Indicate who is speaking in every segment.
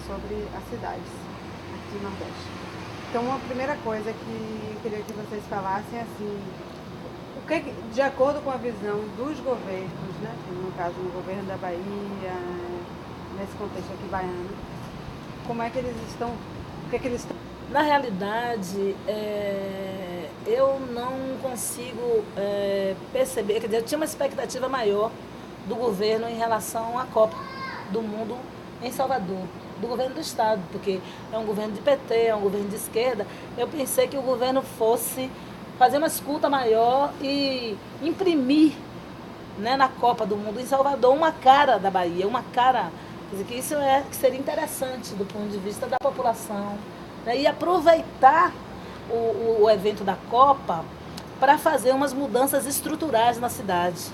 Speaker 1: sobre as cidades aqui do Nordeste. Então, a primeira coisa que eu queria que vocês falassem, assim, o que, de acordo com a visão dos governos, né, no caso no governo da Bahia, nesse contexto aqui baiano, como é que eles estão, o que eles estão...
Speaker 2: Na realidade, eu não consigo perceber, quer dizer, eu tinha uma expectativa maior do governo em relação à Copa do Mundo em Salvador, do governo do Estado, porque é um governo de PT, é um governo de esquerda. Eu pensei que o governo fosse fazer uma escuta maior e imprimir, né, na Copa do Mundo em Salvador uma cara da Bahia, uma cara, quer dizer, que isso que seria interessante do ponto de vista da população, né, e aproveitar o evento da Copa para fazer umas mudanças estruturais na cidade.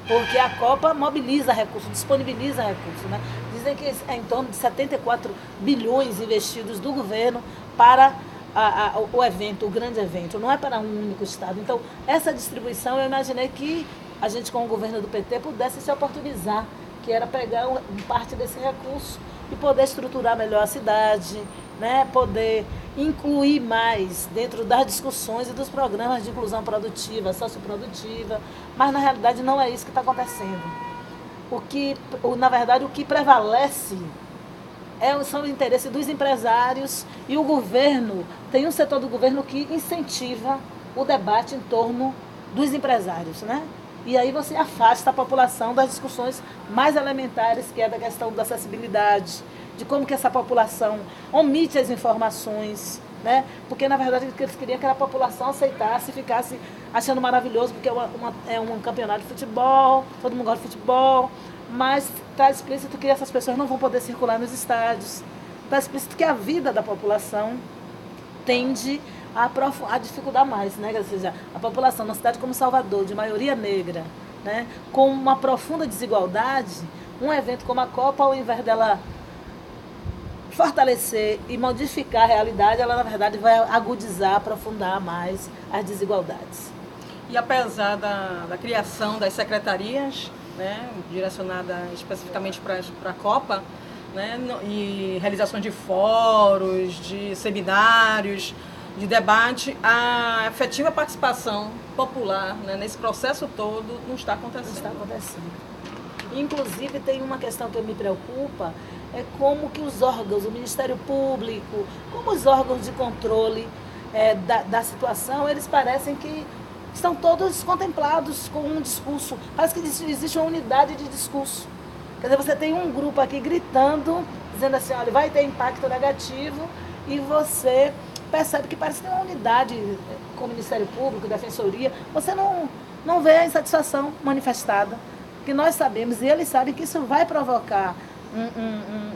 Speaker 2: Porque a Copa mobiliza recursos, disponibiliza recursos, né? Dizem que é em torno de 74 bilhões investidos do governo para o evento, o grande evento, não é para um único estado. Então, essa distribuição, eu imaginei que a gente, com o governo do PT, pudesse se oportunizar, que era pegar parte desse recurso e poder estruturar melhor a cidade, né? Poder incluir mais dentro das discussões e dos programas de inclusão produtiva, socioprodutiva, mas na realidade não é isso que está acontecendo. Na verdade, o que prevalece são os interesses dos empresários, e o governo, tem um setor do governo que incentiva o debate em torno dos empresários, né? E aí você afasta a população das discussões mais elementares, que é da questão da acessibilidade, de como que essa população omite as informações, né? Porque, na verdade, o que eles queriam é que a população aceitasse e ficasse achando maravilhoso, porque é um campeonato de futebol, todo mundo gosta de futebol, mas está explícito que essas pessoas não vão poder circular nos estádios. Está explícito que a vida da população tende a dificultar mais, né? Ou seja, a população numa cidade como Salvador, de maioria negra, né, com uma profunda desigualdade, um evento como a Copa, ao invés dela fortalecer e modificar a realidade, ela, na verdade, vai agudizar, aprofundar mais as desigualdades.
Speaker 3: E apesar da criação das secretarias, né, direcionada especificamente para a Copa, né, e realizações de fóruns, de seminários, de debate, a efetiva participação popular, né, nesse processo todo não está acontecendo.
Speaker 2: Não está acontecendo. Inclusive, tem uma questão que me preocupa, é como que os órgãos, o Ministério Público, como os órgãos de controle da situação, eles parecem que estão todos contemplados com um discurso. Parece que existe uma unidade de discurso. Quer dizer, você tem um grupo aqui gritando, dizendo assim, olha, vai ter impacto negativo, e você percebe que parece que tem uma unidade com o Ministério Público, Defensoria. Você não vê a insatisfação manifestada, que nós sabemos, e eles sabem que isso vai provocar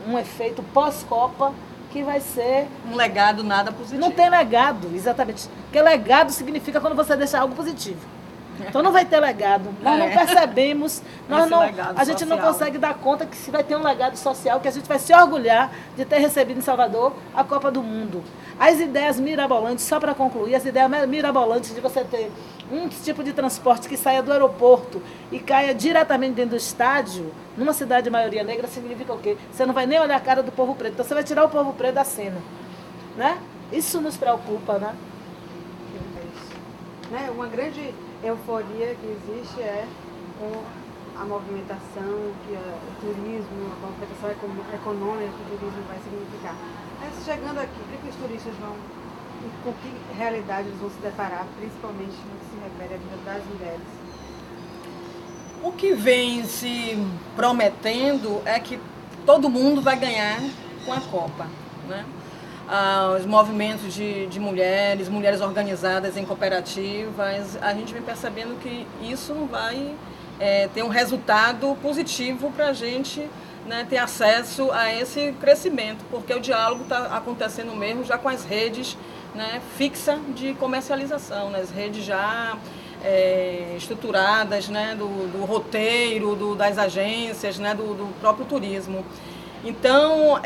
Speaker 2: um efeito pós-Copa, que vai ser...
Speaker 3: Um legado nada positivo.
Speaker 2: Não tem legado, exatamente. Porque legado significa quando você deixa algo positivo. Então não vai ter legado. Nós não percebemos, a gente não consegue dar conta que se vai ter um legado social, que a gente vai se orgulhar de ter recebido em Salvador a Copa do Mundo. As ideias mirabolantes, só para concluir, as ideias mirabolantes de você ter um tipo de transporte que saia do aeroporto e caia diretamente dentro do estádio, numa cidade de maioria negra, significa o quê? Você não vai nem olhar a cara do povo preto, então você vai tirar o povo preto da cena, né? Isso nos preocupa, né?
Speaker 1: Uma grande euforia que existe com a movimentação, que o turismo, a movimentação econômica que o turismo vai significar. Mas chegando aqui, o que os turistas vão, com que realidade eles vão se deparar, principalmente no que se refere à vida das mulheres?
Speaker 3: O que vem se prometendo é que todo mundo vai ganhar com a Copa, né? Os movimentos de mulheres organizadas em cooperativas, a gente vem percebendo que isso não vai ter um resultado positivo para a gente, né, ter acesso a esse crescimento, porque o diálogo está acontecendo mesmo já com as redes, né, fixas de comercialização, né, as redes já estruturadas, né, do roteiro, das agências, né, do próprio turismo. Então,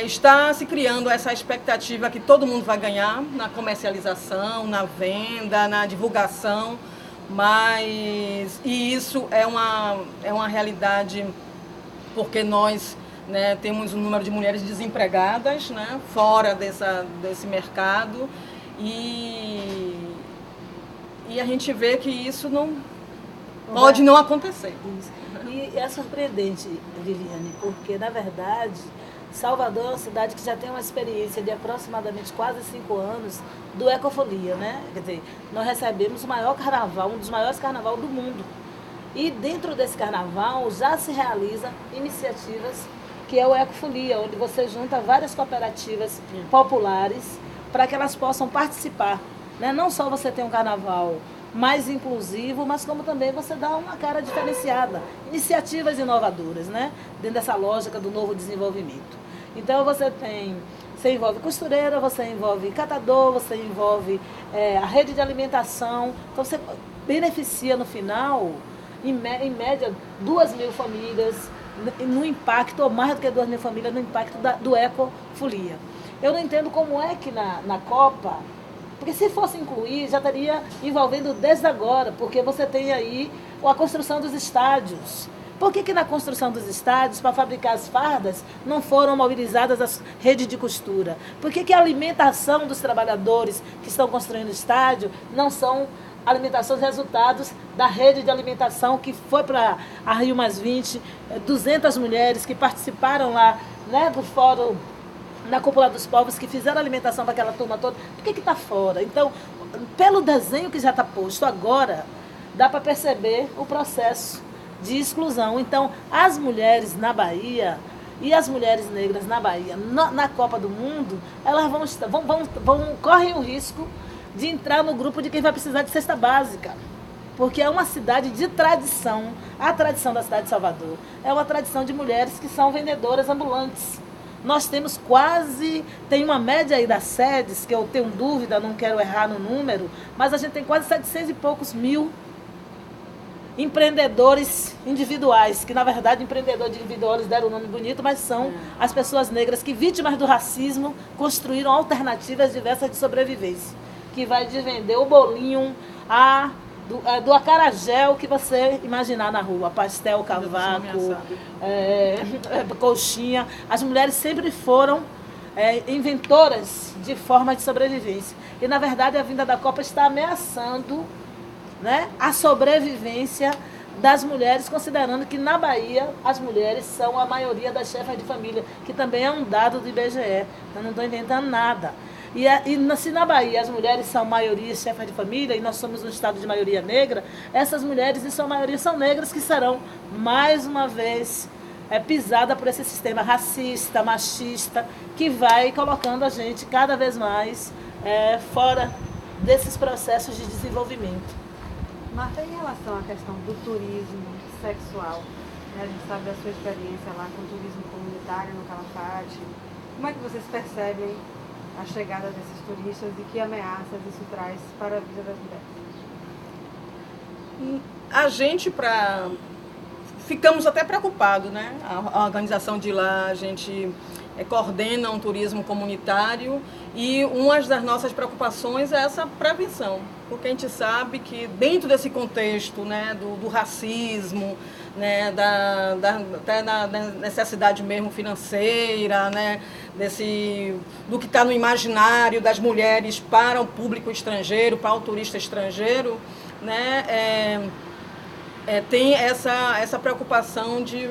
Speaker 3: está se criando essa expectativa que todo mundo vai ganhar na comercialização, na venda, na divulgação, e isso é uma realidade porque nós né? Temos um número de mulheres desempregadas, né? Fora desse mercado, e a gente vê que isso pode não acontecer.
Speaker 2: Isso. E é surpreendente, Viviane, porque, na verdade, Salvador é uma cidade que já tem uma experiência de aproximadamente quase 5 anos do Ecofolia, né? Quer dizer, nós recebemos o maior carnaval, um dos maiores carnavais do mundo. E dentro desse carnaval já se realizam iniciativas que é o Ecofolia, onde você junta várias cooperativas populares para que elas possam participar, né? Não só você tem um carnaval mais inclusivo, mas como também você dá uma cara diferenciada, iniciativas inovadoras, né? Dentro dessa lógica do novo desenvolvimento. Então você envolve costureira, você envolve catador, você envolve a rede de alimentação, então você beneficia no final, em média, 2.000 famílias, no impacto, ou mais do que 2.000 famílias, no impacto do Ecofolia. Eu não entendo como é que na Copa, porque se fosse incluir, já estaria envolvendo desde agora, porque você tem aí a construção dos estádios. Por que na construção dos estádios, para fabricar as fardas, não foram mobilizadas as redes de costura? Por que a alimentação dos trabalhadores que estão construindo o estádio não são alimentações resultados da rede de alimentação que foi para a Rio+20, 200 mulheres que participaram lá, né, do fórum na Cúpula dos Povos, que fizeram alimentação para aquela turma toda? Por que está fora? Então, pelo desenho que já está posto agora, dá para perceber o processo de exclusão. Então, as mulheres na Bahia e as mulheres negras na Bahia, na Copa do Mundo, elas correm o risco de entrar no grupo de quem vai precisar de cesta básica. Porque é uma cidade de tradição. A tradição da cidade de Salvador é uma tradição de mulheres que são vendedoras ambulantes. Nós temos tem uma média aí das sedes, que eu tenho dúvida, não quero errar no número, mas a gente tem quase 700 e poucos mil empreendedores individuais, que na verdade empreendedores individuais deram um nome bonito, mas são as pessoas negras que, vítimas do racismo, construíram alternativas diversas de sobrevivência, que vai de vender o bolinho do acarajé, o que você imaginar na rua, pastel, cavaco, coxinha. As mulheres sempre foram inventoras de formas de sobrevivência. E, na verdade, a vinda da Copa está ameaçando, né, a sobrevivência das mulheres, considerando que na Bahia as mulheres são a maioria das chefas de família, que também é um dado do IBGE. Eu não estou inventando nada. Se na Bahia as mulheres são maioria chefas de família, e nós somos um estado de maioria negra, essas mulheres, em sua maioria, são negras, que serão, mais uma vez, pisada por esse sistema racista, machista, que vai colocando a gente cada vez mais fora desses processos de desenvolvimento.
Speaker 1: Marta, em relação à questão do turismo sexual, né, a gente sabe da sua experiência lá com o turismo comunitário no Calafate, como é que vocês percebem a chegada desses turistas e que ameaças isso traz para a vida das mulheres?
Speaker 3: A gente, ficamos até preocupados, né? A organização de lá, a gente coordena um turismo comunitário, e uma das nossas preocupações é essa prevenção, porque a gente sabe que dentro desse contexto, né, do racismo, né, até da necessidade mesmo financeira, né, do que está no imaginário das mulheres para o público estrangeiro, para o turista estrangeiro, né, tem essa preocupação de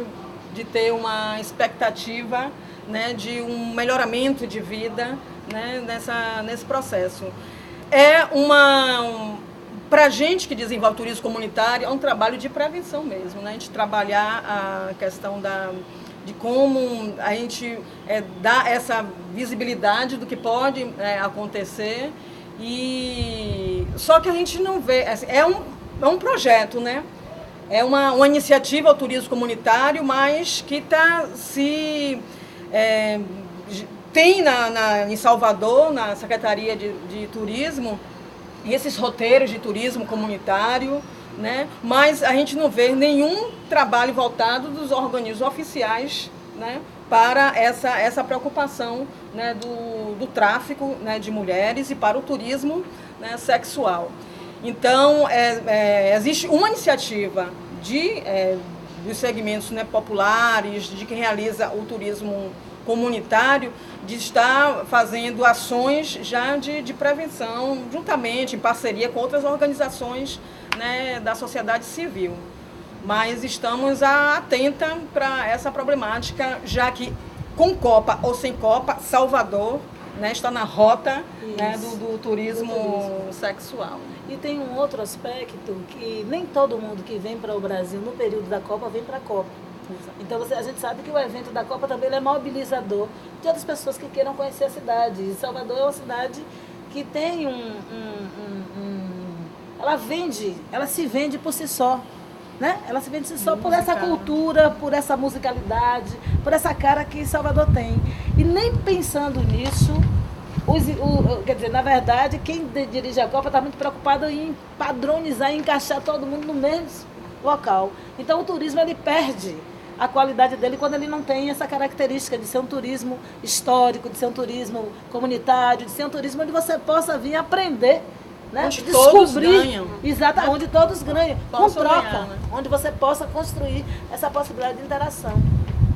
Speaker 3: ter uma expectativa, né, de um melhoramento de vida, né, nesse processo. Para a gente que desenvolve turismo comunitário, é um trabalho de prevenção mesmo, né? A gente trabalhar a questão de como a gente dá essa visibilidade do que pode acontecer, só que a gente não vê, assim, é um projeto, né? É uma iniciativa ao turismo comunitário, mas que tem em Salvador, na Secretaria de Turismo, esses roteiros de turismo comunitário, né? Mas a gente não vê nenhum trabalho voltado dos organismos oficiais, né, para essa preocupação, né, do tráfico, né, de mulheres e para o turismo, né, sexual. Então, existe uma iniciativa dos segmentos, né, populares, de quem realiza o turismo comunitário, de estar fazendo ações já de prevenção, juntamente, em parceria com outras organizações, né, da sociedade civil. Mas estamos atenta para essa problemática, já que com Copa ou sem Copa, Salvador, né, está na rota, né, do turismo sexual.
Speaker 2: E tem um outro aspecto que nem todo mundo que vem para o Brasil no período da Copa vem para a Copa. Então a gente sabe que o evento da Copa também é mobilizador de outras pessoas que queiram conhecer a cidade. E Salvador é uma cidade que tem ela se vende por si só. Né? Ela se vende só por essa cultura, por essa musicalidade, por essa cara que Salvador tem. E nem pensando nisso, quer dizer, na verdade, quem dirige a Copa está muito preocupado em padronizar e encaixar todo mundo no mesmo local. Então o turismo ele perde a qualidade dele quando ele não tem essa característica de ser um turismo histórico, de ser um turismo comunitário, de ser um turismo onde você possa vir aprender. Né?
Speaker 3: Onde todos ganham.
Speaker 2: Exato, onde todos ganham, com troca,
Speaker 3: ganhar, né?
Speaker 2: onde você possa construir essa possibilidade de interação.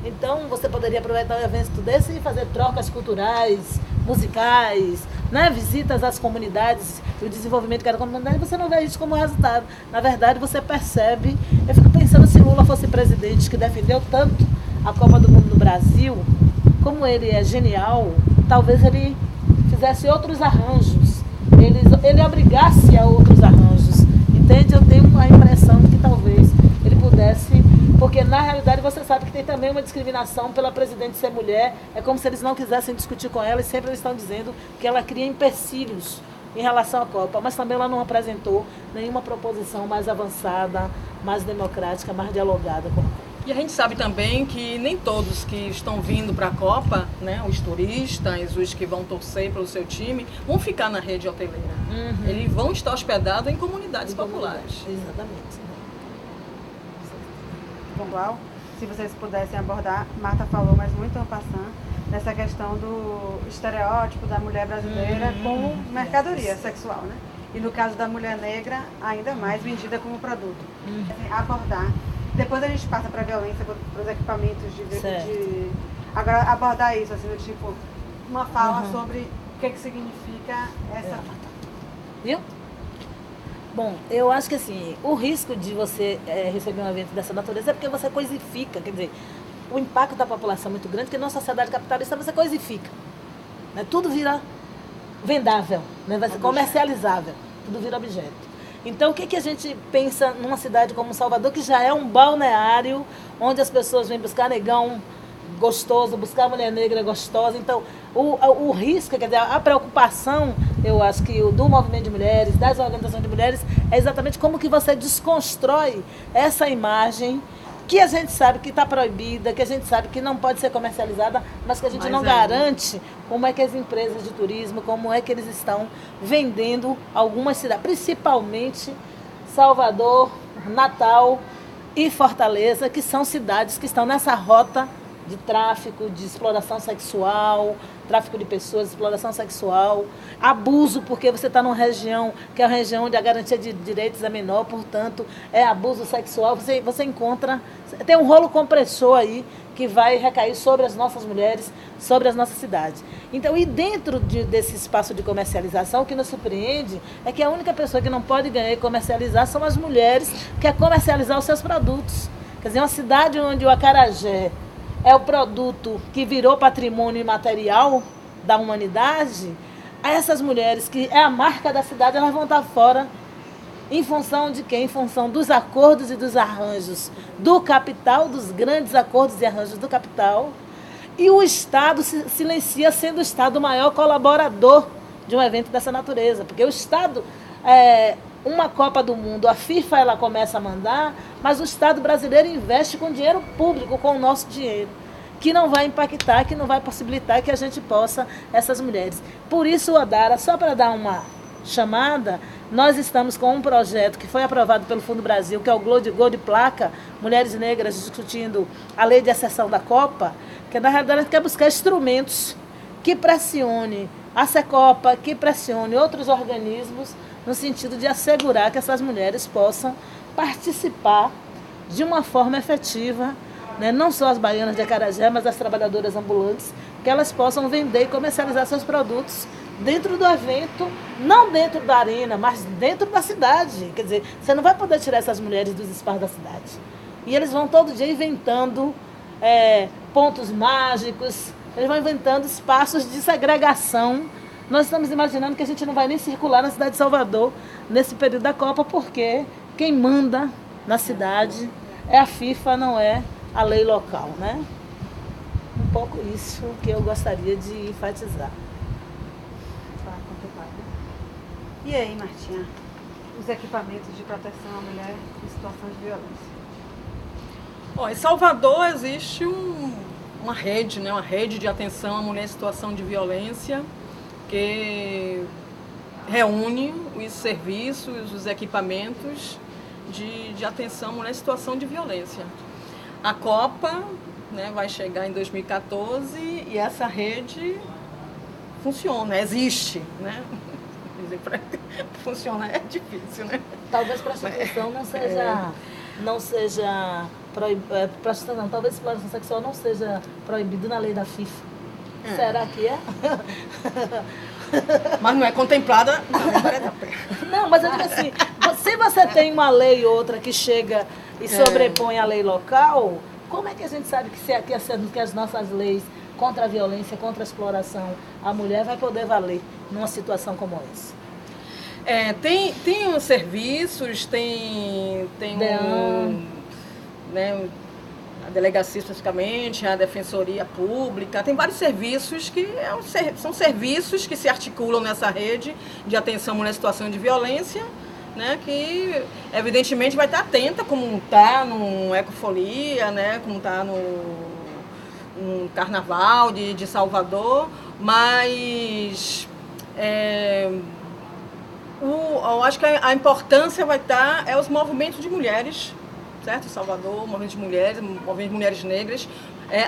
Speaker 2: Então, você poderia aproveitar um evento desse e fazer trocas culturais, musicais, né? Visitas às comunidades, o desenvolvimento de cada comunidade, você não vê isso como resultado. Na verdade, você percebe, eu fico pensando se Lula fosse presidente, que defendeu tanto a Copa do Mundo no Brasil, como ele é genial, talvez ele fizesse outros arranjos, ele obrigasse a outros arranjos, entende? Eu tenho a impressão de que talvez ele pudesse, porque na realidade você sabe que tem também uma discriminação pela presidente ser mulher, é como se eles não quisessem discutir com ela e sempre eles estão dizendo que ela cria empecilhos em relação à Copa, mas também ela não apresentou nenhuma proposição mais avançada, mais democrática, mais dialogada com a Copa.
Speaker 3: E a gente sabe também que nem todos que estão vindo para a Copa, né, os turistas, os que vão torcer pelo seu time, vão ficar na rede hoteleira. Eles vão estar hospedados em comunidades populares.
Speaker 2: Exatamente.
Speaker 1: Pontual, se vocês pudessem abordar, Marta falou, mas muito en passant, nessa questão do estereótipo da mulher brasileira como mercadoria sexual, né? E no caso da mulher negra, ainda mais vendida como produto. Assim, abordar. Depois a gente passa para a violência, para os equipamentos de... Agora, abordar isso, assim, do tipo, uma fala sobre o que significa essa...
Speaker 2: Viu? Bom, eu acho que assim, o risco de você receber um evento dessa natureza é porque você coisifica, quer dizer, o impacto da população é muito grande, porque na sociedade capitalista você coisifica. Né? Tudo vira vendável, né? Vai ser comercializável, tudo vira objeto. Então, o que a gente pensa numa cidade como Salvador, que já é um balneário, onde as pessoas vêm buscar negão gostoso, buscar mulher negra gostosa. Então, o risco, quer dizer, a preocupação, eu acho que do movimento de mulheres, das organizações de mulheres, é exatamente como que você desconstrói essa imagem que a gente sabe que está proibida, que a gente sabe que não pode ser comercializada, mas que a gente não garante como é que as empresas de turismo, como é que eles estão vendendo algumas cidades, principalmente Salvador, Natal e Fortaleza, que são cidades que estão nessa rota de tráfico, de exploração sexual, tráfico de pessoas, exploração sexual, abuso, porque você está numa região que é uma região onde a garantia de direitos é menor, portanto, é abuso sexual. Você encontra, tem um rolo compressor aí que vai recair sobre as nossas mulheres, sobre as nossas cidades. Então, e dentro desse espaço de comercialização, o que nos surpreende é que a única pessoa que não pode ganhar e comercializar são as mulheres que querem comercializar os seus produtos. Quer dizer, uma cidade onde o acarajé é o produto que virou patrimônio imaterial da humanidade, essas mulheres, que é a marca da cidade, elas vão estar fora em função de quê? Em função dos acordos e dos arranjos do capital, dos grandes acordos e arranjos do capital. E o Estado se silencia, sendo o Estado o maior colaborador de um evento dessa natureza. Porque o Estado, uma Copa do Mundo, a FIFA ela começa a mandar, mas o Estado brasileiro investe com dinheiro público, com o nosso dinheiro, que não vai impactar, que não vai possibilitar que a gente possa, essas mulheres. Por isso, o Odara, só para dar uma chamada, nós estamos com um projeto que foi aprovado pelo Fundo Brasil, que é o Gol de Placa, Mulheres Negras discutindo a lei de exceção da Copa, que na realidade a gente quer buscar instrumentos que pressione a Secopa, que pressione outros organismos, no sentido de assegurar que essas mulheres possam participar de uma forma efetiva, né? Não só as baianas de Acarajé, mas as trabalhadoras ambulantes, que elas possam vender e comercializar seus produtos dentro do evento, não dentro da arena, mas dentro da cidade. Quer dizer, você não vai poder tirar essas mulheres dos espaços da cidade. E eles vão todo dia inventando pontos mágicos, eles vão inventando espaços de segregação. Nós estamos imaginando que a gente não vai nem circular na cidade de Salvador nesse período da Copa, porque quem manda na cidade é a FIFA, não é a lei local, né? Um pouco isso que eu gostaria de enfatizar.
Speaker 1: E aí, Martinha, os equipamentos de proteção à mulher em situação de violência?
Speaker 3: Bom, em Salvador existe uma rede, né? Uma rede de atenção à mulher em situação de violência, que reúne os serviços, os equipamentos de atenção à mulher em situação de violência. A Copa, né, vai chegar em 2014 e essa rede funciona, existe, né? Para funcionar é difícil, né?
Speaker 2: Talvez prostituição não seja prostituição, não, talvez exploração sexual não seja proibido na lei da FIFA. Será que é?
Speaker 3: Mas não é contemplada na lei da pena.
Speaker 2: Não, mas eu digo assim, se você tem uma lei e outra que chega e sobrepõe a lei local, como é que a gente sabe que as nossas leis contra a violência, contra a exploração à mulher vai poder valer numa situação como essa?
Speaker 3: Tem os serviços, tem né, a delegacia especificamente, a defensoria pública, tem vários serviços que são serviços que se articulam nessa rede de atenção à mulher em situação de violência, né, que evidentemente vai estar atenta, como está no Ecofolia, né, como está no Carnaval de Salvador, mas eu acho que a importância vai estar os movimentos de mulheres, certo? Salvador, movimento de mulheres negras,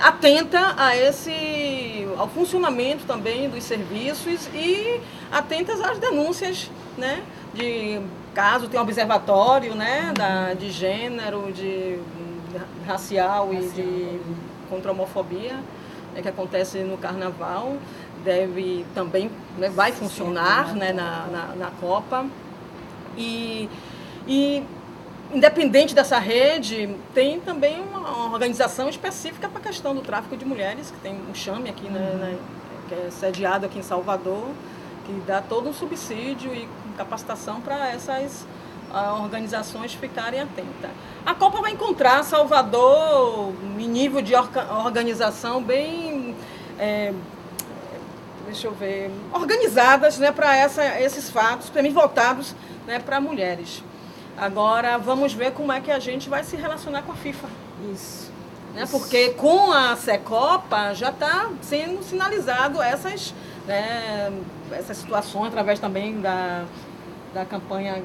Speaker 3: atenta ao funcionamento também dos serviços e atentas às denúncias, né? De caso tem um observatório, né? De gênero, de racial e contra a homofobia, né? Que acontece no Carnaval. Deve também, né, vai funcionar, né, na Copa. E independente dessa rede, tem também uma organização específica para a questão do tráfico de mulheres, que tem um chame aqui, né, que é sediado aqui em Salvador, que dá todo um subsídio e capacitação para essas organizações ficarem atentas. A Copa vai encontrar Salvador em nível de organização bem... organizadas, né, para esses fatos, também voltados, né, para mulheres. Agora, vamos ver como é que a gente vai se relacionar com a FIFA.
Speaker 2: Isso.
Speaker 3: Né, porque com a Secopa já está sendo sinalizado essas situações, através também da campanha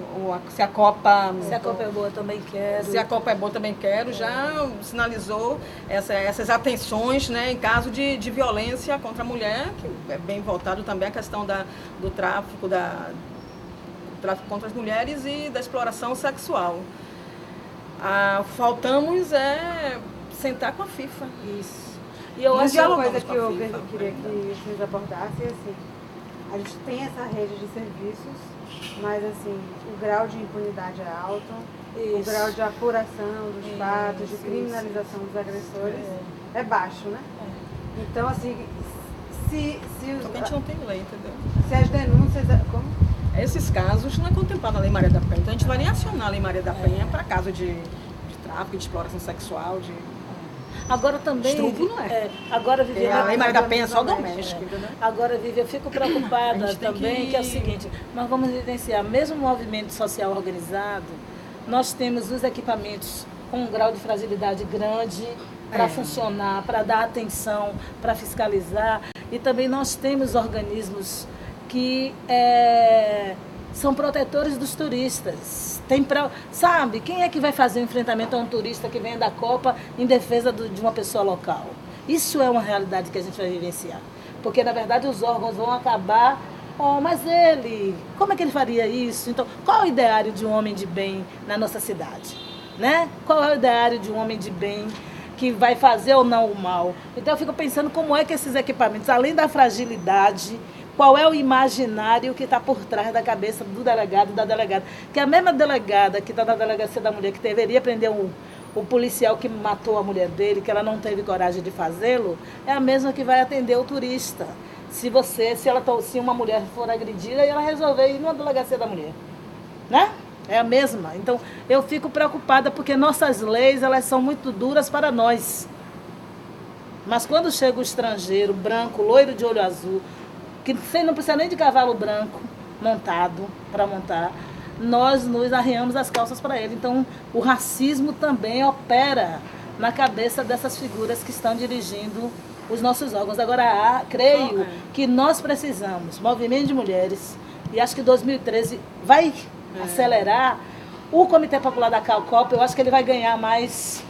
Speaker 3: Se a Copa
Speaker 2: é boa, também quero.
Speaker 3: Se a Copa é boa, também quero. Já sinalizou essas atenções, né, em caso de violência contra a mulher, que é bem voltado também à questão do tráfico contra as mulheres e da exploração sexual. Faltamos sentar com a FIFA.
Speaker 2: Isso. E eu acho
Speaker 1: uma coisa que eu queria que vocês abordassem, assim, a gente tem essa rede de serviços, mas assim, o grau de impunidade é alto, o grau de apuração dos fatos, de criminalização dos agressores é baixo, né? Então, assim, se
Speaker 3: a gente não tem lei, entendeu?
Speaker 1: Se as denúncias... Como?
Speaker 3: Esses casos não é contemplado na Lei Maria da Penha, então a gente não vai nem acionar a Lei Maria da Penha para caso de tráfico, de exploração sexual,
Speaker 2: Agora também...
Speaker 3: Estupro não é.
Speaker 2: Agora, Vivi,
Speaker 3: a Lei Maria da Penha é só doméstico.
Speaker 2: Agora, Vivi, eu fico preocupada também, que é o seguinte, nós vamos evidenciar, mesmo o movimento social organizado, nós temos os equipamentos com um grau de fragilidade grande para funcionar, para dar atenção, para fiscalizar, e também nós temos organismos que são protetores dos turistas. Sabe, quem é que vai fazer um enfrentamento a um turista que vem da Copa em defesa de uma pessoa local? Isso é uma realidade que a gente vai vivenciar. Porque, na verdade, os órgãos vão acabar... mas como é que ele faria isso? Então, qual é o ideário de um homem de bem na nossa cidade? né? Qual é o ideário de um homem de bem que vai fazer ou não o mal? Então eu fico pensando como é que esses equipamentos, além da fragilidade, qual é o imaginário que está por trás da cabeça do delegado e da delegada. Que a mesma delegada que está na delegacia da mulher, que deveria prender o policial que matou a mulher dele, que ela não teve coragem de fazê-lo, é a mesma que vai atender o turista. Se uma mulher for agredida e ela resolver ir numa delegacia da mulher, né? É a mesma. Então, eu fico preocupada porque nossas leis, elas são muito duras para nós. Mas quando chega o estrangeiro, branco, loiro de olho azul, que você não precisa nem de cavalo branco montado para montar, nós nos arreamos as calças para ele. Então, o racismo também opera na cabeça dessas figuras que estão dirigindo os nossos órgãos. Agora, creio que nós precisamos, movimento de mulheres, e acho que 2013 vai acelerar. O Comitê Popular da CalCOP, eu acho que ele vai ganhar mais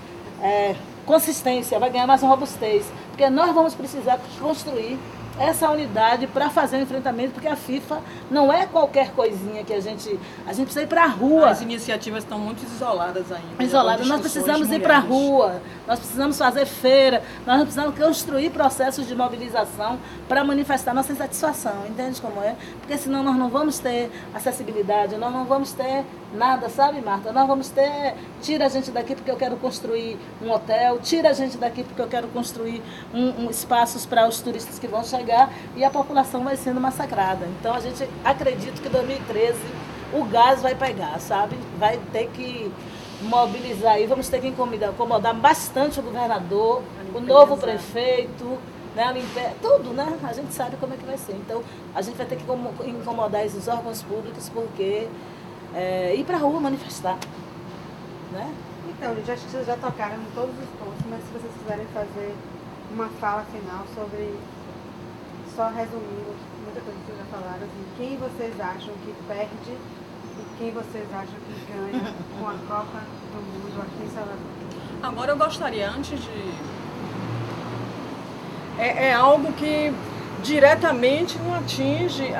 Speaker 2: consistência, vai ganhar mais robustez, porque nós vamos precisar construir essa unidade para fazer o enfrentamento, porque a FIFA não é qualquer coisinha que a gente precisa ir para a rua.
Speaker 3: As iniciativas estão muito isoladas ainda.
Speaker 2: Isoladas. Nós precisamos ir para a rua, nós precisamos fazer feira, nós precisamos construir processos de mobilização para manifestar nossa insatisfação, entende como é? Porque senão nós não vamos ter acessibilidade, nós não vamos ter nada, sabe, Marta? Nós vamos ter, tira a gente daqui porque eu quero construir um hotel, tira a gente daqui porque eu quero construir espaços para os turistas que vão chegar, e a população vai sendo massacrada. Então a gente acredita que 2013 o gás vai pegar, sabe? Vai ter que mobilizar e vamos ter que incomodar bastante o governador, o novo prefeito, né? Tudo, né? A gente sabe como é que vai ser. Então a gente vai ter que incomodar esses órgãos públicos, porque ir para a rua manifestar, né?
Speaker 1: Então, gente, acho que vocês já tocaram em todos os pontos, mas se vocês quiserem fazer uma fala final sobre, só resumindo muita coisa que vocês já falaram, assim, quem vocês acham que perde e quem vocês acham que ganha com a Copa do Mundo aqui em Salvador?
Speaker 3: Agora eu gostaria, antes de... É algo que diretamente não atinge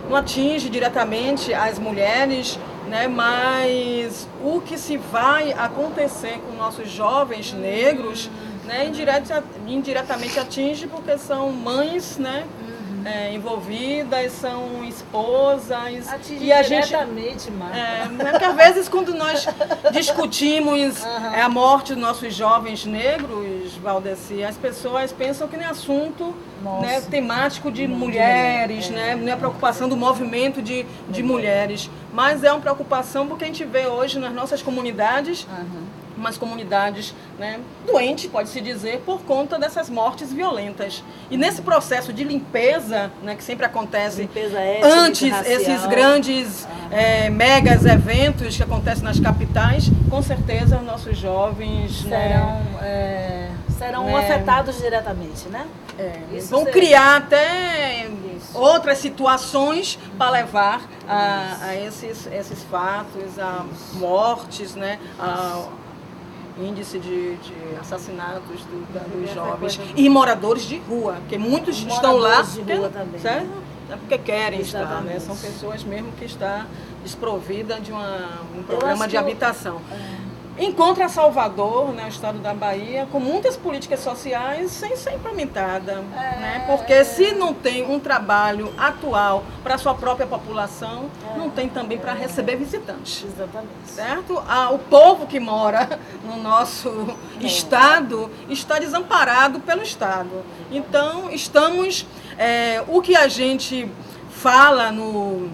Speaker 3: não atinge diretamente as mulheres, né? Mas o que se vai acontecer com nossos jovens negros, né? Indiretamente atinge porque são mães, né? Envolvidas, são esposas.
Speaker 2: Atinge
Speaker 3: e a
Speaker 2: diretamente,
Speaker 3: gente,
Speaker 2: Marta.
Speaker 3: porque às vezes quando nós discutimos a morte dos nossos jovens negros, Valdeci, as pessoas pensam que não é assunto, né, temático de mulheres, né, não é preocupação do movimento de mulheres, mas é uma preocupação porque a gente vê hoje nas nossas comunidades, umas comunidades, né, doentes, pode-se dizer, por conta dessas mortes violentas. E nesse processo de limpeza, né, que sempre acontece antes esses grandes megas eventos que acontecem nas capitais, com certeza os nossos jovens
Speaker 2: serão afetados diretamente, né?
Speaker 3: Vão criar até outras situações para levar a esses fatos, a mortes, né, índice de assassinatos dos jovens e moradores de rua, porque muitos estão lá certo? É porque querem estar, né? São pessoas mesmo que estão desprovidas de um programa de habitação. Encontra Salvador, né, o estado da Bahia, com muitas políticas sociais sem ser implementada, né? Porque se não tem um trabalho atual para a sua própria população, não tem também para receber visitantes.
Speaker 2: Exatamente.
Speaker 3: Certo? O povo que mora no nosso estado está desamparado pelo Estado. Então, o que a gente fala no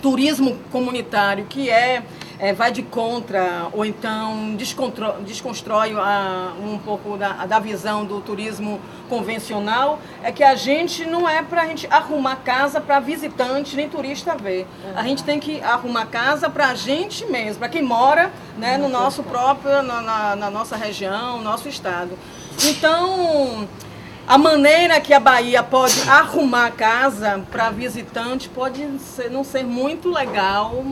Speaker 3: turismo comunitário, que vai de contra, ou então desconstrói um pouco da visão do turismo convencional, é que a gente não é para a gente arrumar casa para visitante nem turista ver. A gente tem que arrumar casa para a gente mesmo, para quem mora, né, no nosso próprio, na nossa região, no nosso estado. Então, a maneira que a Bahia pode arrumar casa para visitante pode não ser muito legal,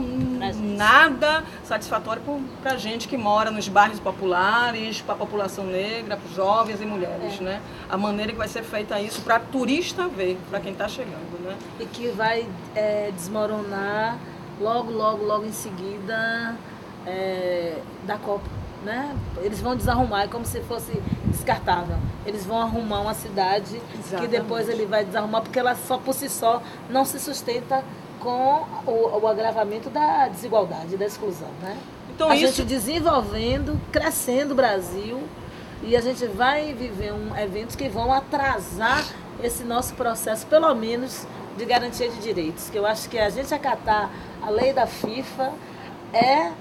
Speaker 3: nada satisfatório para a gente que mora nos bairros populares, para a população negra, para jovens e mulheres, né? A maneira que vai ser feita isso para turista ver, para quem está chegando, né?
Speaker 2: E que vai desmoronar logo em seguida da Copa. Né? Eles vão desarrumar, é como se fosse descartável. Eles vão arrumar uma cidade que depois ele vai desarrumar, porque ela só por si só não se sustenta com o agravamento da desigualdade, da exclusão. Né? Então, a gente desenvolvendo, crescendo o Brasil, e a gente vai viver eventos que vão atrasar esse nosso processo, pelo menos, de garantia de direitos. Que eu acho que a gente acatar a lei da FIFA é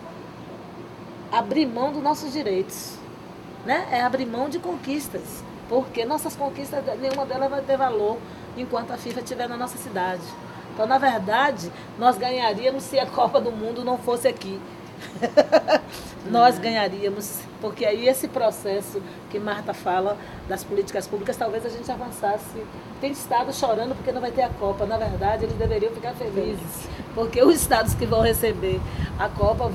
Speaker 2: abrir mão dos nossos direitos, né? É abrir mão de conquistas, porque nossas conquistas, nenhuma delas vai ter valor enquanto a FIFA estiver na nossa cidade. Então, na verdade, nós ganharíamos se a Copa do Mundo não fosse aqui. Nós ganharíamos, porque aí esse processo que Marta fala das políticas públicas, talvez a gente avançasse. Tem estado chorando porque não vai ter a Copa. Na verdade, eles deveriam ficar felizes, porque os estados que vão receber a Copa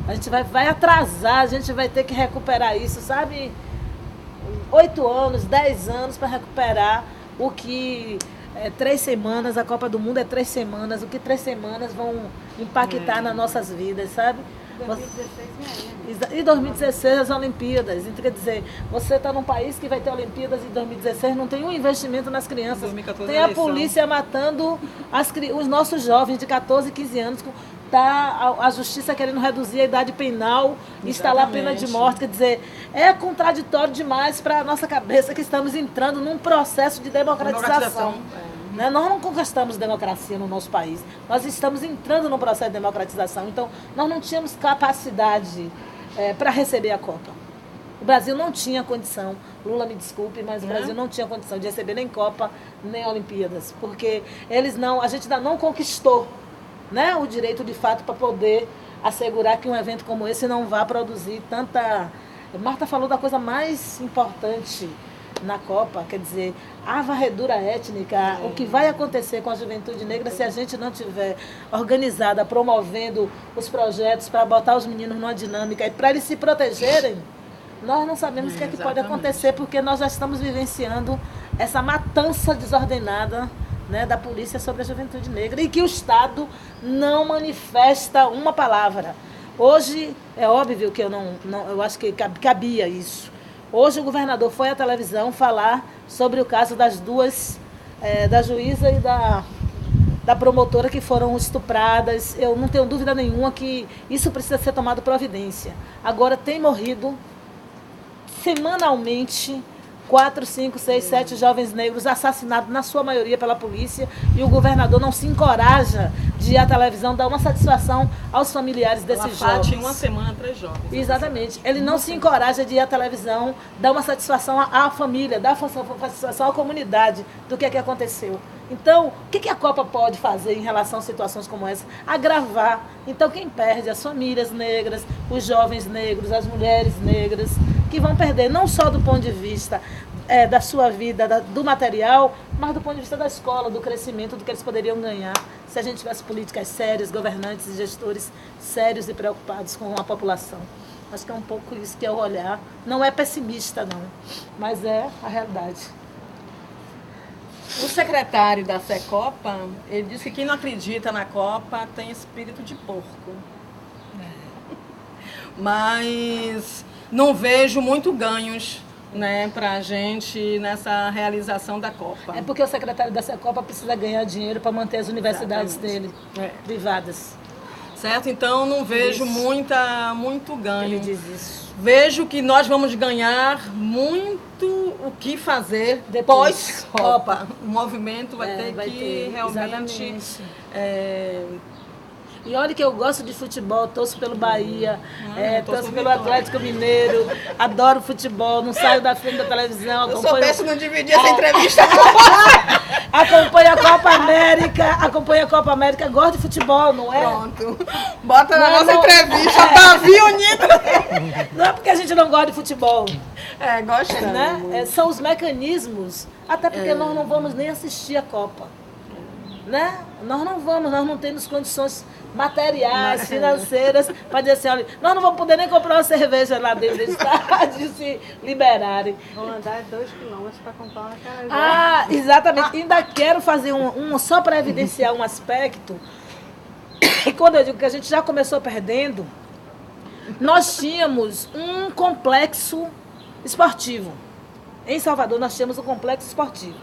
Speaker 2: a gente vai atrasar, a gente vai ter que recuperar isso, sabe? 8 anos, 10 anos para recuperar o que 3 semanas, a Copa do Mundo é 3 semanas, o que 3 semanas vão impactar nas nossas vidas, sabe? 2016 e 2016 as Olimpíadas. Então, quer dizer, você está num país que vai ter Olimpíadas em 2016, não tem um investimento nas crianças.
Speaker 3: 2014
Speaker 2: tem a polícia matando os nossos jovens de 14, 15 anos. Tá a justiça querendo reduzir a idade penal, instalar a pena de morte. Quer dizer, é contraditório demais para a nossa cabeça que estamos entrando num processo de democratização. Né? Nós não conquistamos democracia no nosso país, nós estamos entrando num processo de democratização. Então, nós não tínhamos capacidade para receber a Copa. O Brasil não tinha condição, Lula me desculpe, mas o Brasil não tinha condição de receber nem Copa, nem Olimpíadas, porque a gente ainda não conquistou, né, o direito de fato para poder assegurar que um evento como esse não vá produzir tanta... Marta falou da coisa mais importante na Copa, quer dizer, a varredura étnica, o que vai acontecer com a juventude negra se a gente não tiver organizada, promovendo os projetos para botar os meninos numa dinâmica e para eles se protegerem, nós não sabemos o que é que pode acontecer, porque nós já estamos vivenciando essa matança desordenada, né, da polícia sobre a juventude negra, e que o Estado não manifesta uma palavra. Hoje, é óbvio que eu acho que cabia isso. Hoje o governador foi à televisão falar sobre o caso das duas, da juíza e da promotora que foram estupradas. Eu não tenho dúvida nenhuma que isso precisa ser tomado providência. Agora, tem morrido semanalmente 4, 5, 6, 7 jovens negros assassinados, na sua maioria pela polícia, e o governador não se encoraja de ir à televisão dar uma satisfação aos familiares desses jovens.
Speaker 3: Em uma semana, 3 jovens.
Speaker 2: Exatamente. Ele não se encoraja de ir à televisão dar uma satisfação à família, dar uma satisfação à comunidade do que aconteceu. Então, o que a Copa pode fazer em relação a situações como essa? Agravar. Então, quem perde? As famílias negras, os jovens negros, as mulheres negras, que vão perder não só do ponto de vista da sua vida, do material, mas do ponto de vista da escola, do crescimento, do que eles poderiam ganhar se a gente tivesse políticas sérias, governantes e gestores sérios e preocupados com a população. Acho que é um pouco isso que é o olhar. Não é pessimista, não, mas é a realidade.
Speaker 3: O secretário da Secopa, ele disse que quem não acredita na Copa tem espírito de porco. Mas não vejo muito ganhos, né, para a gente nessa realização da Copa.
Speaker 2: É porque o secretário da Secopa precisa ganhar dinheiro para manter as universidades dele privadas.
Speaker 3: Certo? Então não vejo muito ganho.
Speaker 2: Ele diz isso.
Speaker 3: Vejo que nós vamos ganhar muito o que fazer depois Copa. O movimento vai ter que realmente...
Speaker 2: E olha que eu gosto de futebol, torço pelo Bahia, torço pelo Atlético Mineiro, adoro futebol, não saio da frente da televisão.
Speaker 3: Eu sou péssimo, não dividi essa entrevista.
Speaker 2: Acompanho a Copa América, gosto de futebol, não é?
Speaker 3: Pronto. Bota na nossa entrevista, Davi Unido.
Speaker 2: Não é porque a gente não gosta de futebol.
Speaker 3: Gosta,
Speaker 2: né? São os mecanismos, até porque nós não vamos nem assistir a Copa. Né? Nós não temos condições materiais, financeiras, para dizer assim, olha, nós não vamos poder nem comprar uma cerveja lá dentro do estádio se liberarem.
Speaker 1: Vão andar 2 quilômetros para comprar uma carajé.
Speaker 2: Exatamente. Ainda quero fazer só para evidenciar um aspecto. E quando eu digo que a gente já começou perdendo, nós tínhamos um complexo esportivo. Em Salvador, nós tínhamos um complexo esportivo.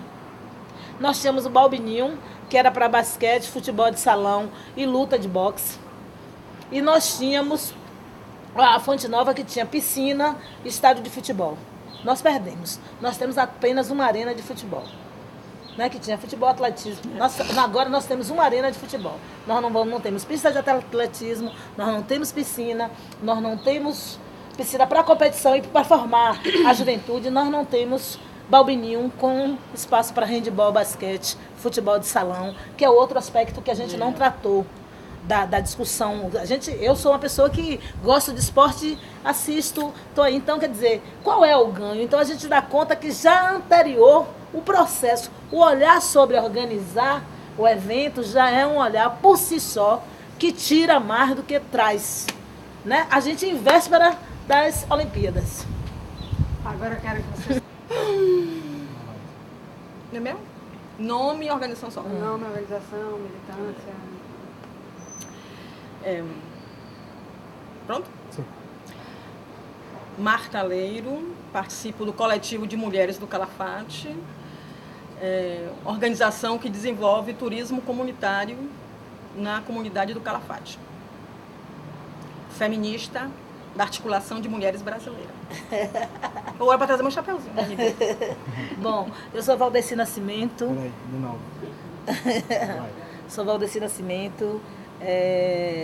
Speaker 2: Nós tínhamos o Balbininho, que era para basquete, futebol de salão e luta de boxe. E nós tínhamos a Fonte Nova, que tinha piscina e estádio de futebol. Nós perdemos. Nós temos apenas uma arena de futebol. Né, que tinha futebol e atletismo. Agora nós temos uma arena de futebol. Nós não temos pista de atletismo, nós não temos piscina, nós não temos piscina para competição e para formar a juventude, nós não temos Balbininho com espaço para handebol, basquete, futebol de salão, que é outro aspecto que a gente não tratou da discussão. Eu sou uma pessoa que gosto de esporte, assisto, estou aí. Então, quer dizer, qual é o ganho? Então a gente dá conta que já anterior o processo, o olhar sobre organizar o evento já é um olhar por si só que tira mais do que traz. Né? A gente em véspera das Olimpíadas.
Speaker 1: Agora eu quero que vocês...
Speaker 3: Não é mesmo? Nome e organização só.
Speaker 1: Nome, organização, militância...
Speaker 3: Pronto?
Speaker 4: Sim.
Speaker 3: Marta Leiro, participo do coletivo de mulheres do Calafate, organização que desenvolve turismo comunitário na comunidade do Calafate. Feminista da Articulação de Mulheres Brasileiras. Ou é para trazer meu chapéuzinho.
Speaker 2: Bom, eu sou Valdeci Nascimento.
Speaker 4: Peraí, de novo. Vai.
Speaker 2: Sou Valdeci Nascimento.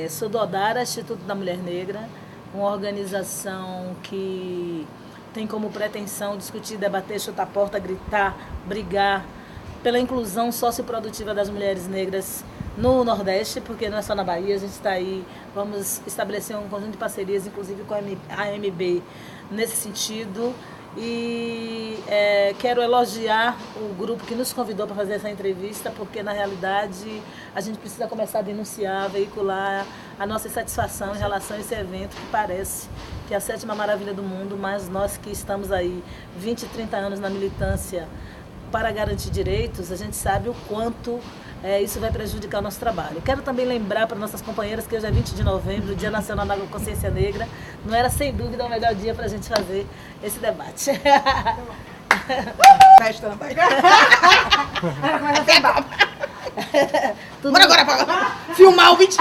Speaker 2: Sou do Odara, Instituto da Mulher Negra, uma organização que tem como pretensão discutir, debater, chutar a porta, gritar, brigar pela inclusão socioprodutiva das mulheres negras no Nordeste, porque não é só na Bahia, a gente está aí, vamos estabelecer um conjunto de parcerias, inclusive com a AMB, nesse sentido. E quero elogiar o grupo que nos convidou para fazer essa entrevista, porque na realidade a gente precisa começar a denunciar, veicular a nossa insatisfação em relação a esse evento que parece que é a sétima maravilha do mundo, mas nós que estamos aí 20, 30 anos na militância para garantir direitos, a gente sabe o quanto isso vai prejudicar o nosso trabalho. Quero também lembrar para nossas companheiras que hoje é 20 de novembro, o Dia Nacional da Consciência Negra. Não era sem dúvida o melhor dia para a gente fazer esse debate.
Speaker 3: Festa, não vai.
Speaker 2: Bora
Speaker 3: agora para filmar o vídeo.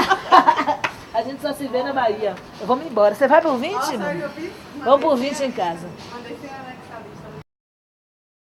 Speaker 2: A gente só se vê na Bahia. Vamos embora. Você vai por 20?
Speaker 1: Nossa,
Speaker 2: Mano?
Speaker 1: eu fiz
Speaker 2: Vamos por 20 em casa.
Speaker 1: Mandei ser